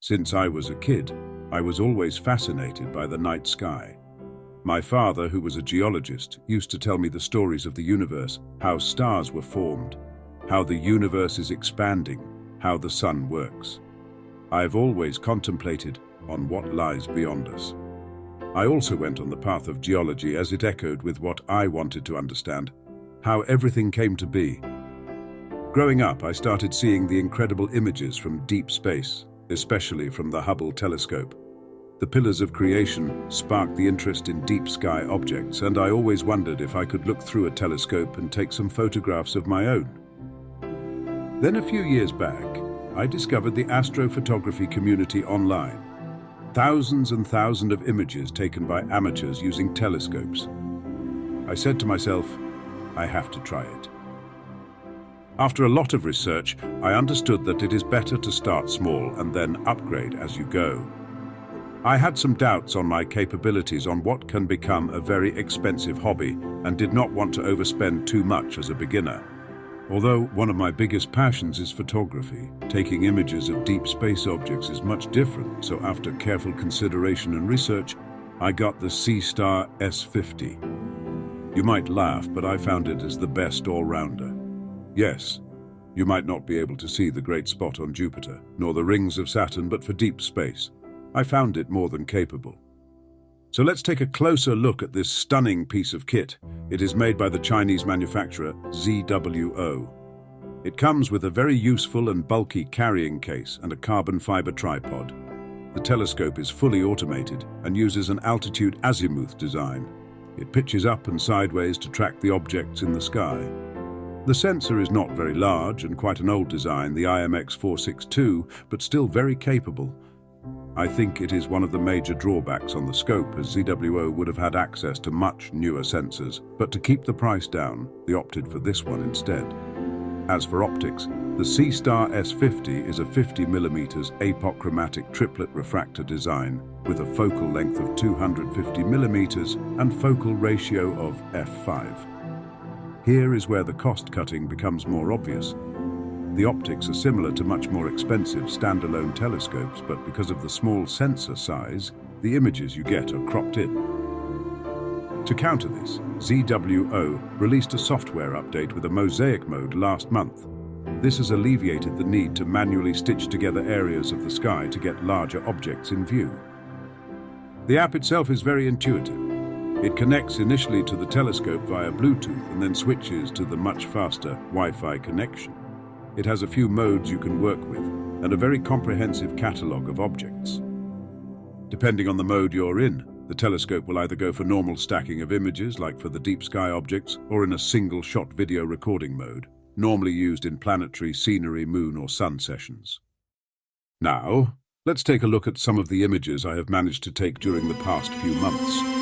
Since I was a kid, I was always fascinated by the night sky. My father, who was a geologist, used to tell me the stories of the universe, how stars were formed, how the universe is expanding, how the sun works. I have always contemplated on what lies beyond us. I also went on the path of geology as it echoed with what I wanted to understand, how everything came to be. Growing up, I started seeing the incredible images from deep space, especially from the Hubble telescope. The pillars of creation sparked the interest in deep sky objects, and I always wondered if I could look through a telescope and take some photographs of my own. Then a few years back, I discovered the astrophotography community online. Thousands and thousands of images taken by amateurs using telescopes. I said to myself, I have to try it. After a lot of research, I understood that it is better to start small and then upgrade as you go. I had some doubts on my capabilities on what can become a very expensive hobby and did not want to overspend too much as a beginner. Although one of my biggest passions is photography, taking images of deep space objects is much different, so after careful consideration and research, I got the SeeStar S50. You might laugh, but I found it as the best all-rounder. Yes, you might not be able to see the great spot on Jupiter, nor the rings of Saturn, but for deep space, I found it more than capable. So let's take a closer look at this stunning piece of kit. It is made by the Chinese manufacturer ZWO. It comes with a very useful and bulky carrying case and a carbon fiber tripod. The telescope is fully automated and uses an altitude azimuth design. It pitches up and sideways to track the objects in the sky. The sensor is not very large and quite an old design, the IMX462, but still very capable. I think it is one of the major drawbacks on the scope, as ZWO would have had access to much newer sensors, but to keep the price down, they opted for this one instead. As for optics, the SeeStar S50 is a 50mm apochromatic triplet refractor design with a focal length of 250mm and focal ratio of f5. Here is where the cost cutting becomes more obvious. The optics are similar to much more expensive standalone telescopes, but because of the small sensor size, the images you get are cropped in. To counter this, ZWO released a software update with a mosaic mode last month. This has alleviated the need to manually stitch together areas of the sky to get larger objects in view. The app itself is very intuitive. It connects initially to the telescope via Bluetooth and then switches to the much faster Wi-Fi connection. It has a few modes you can work with and a very comprehensive catalogue of objects. Depending on the mode you're in, the telescope will either go for normal stacking of images, like for the deep sky objects, or in a single-shot video recording mode, normally used in planetary, scenery, moon or sun sessions. Now, let's take a look at some of the images I have managed to take during the past few months.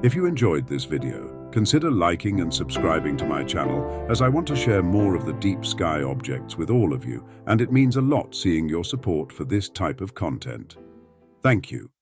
If you enjoyed this video, consider liking and subscribing to my channel, as I want to share more of the deep sky objects with all of you, and it means a lot seeing your support for this type of content. Thank you.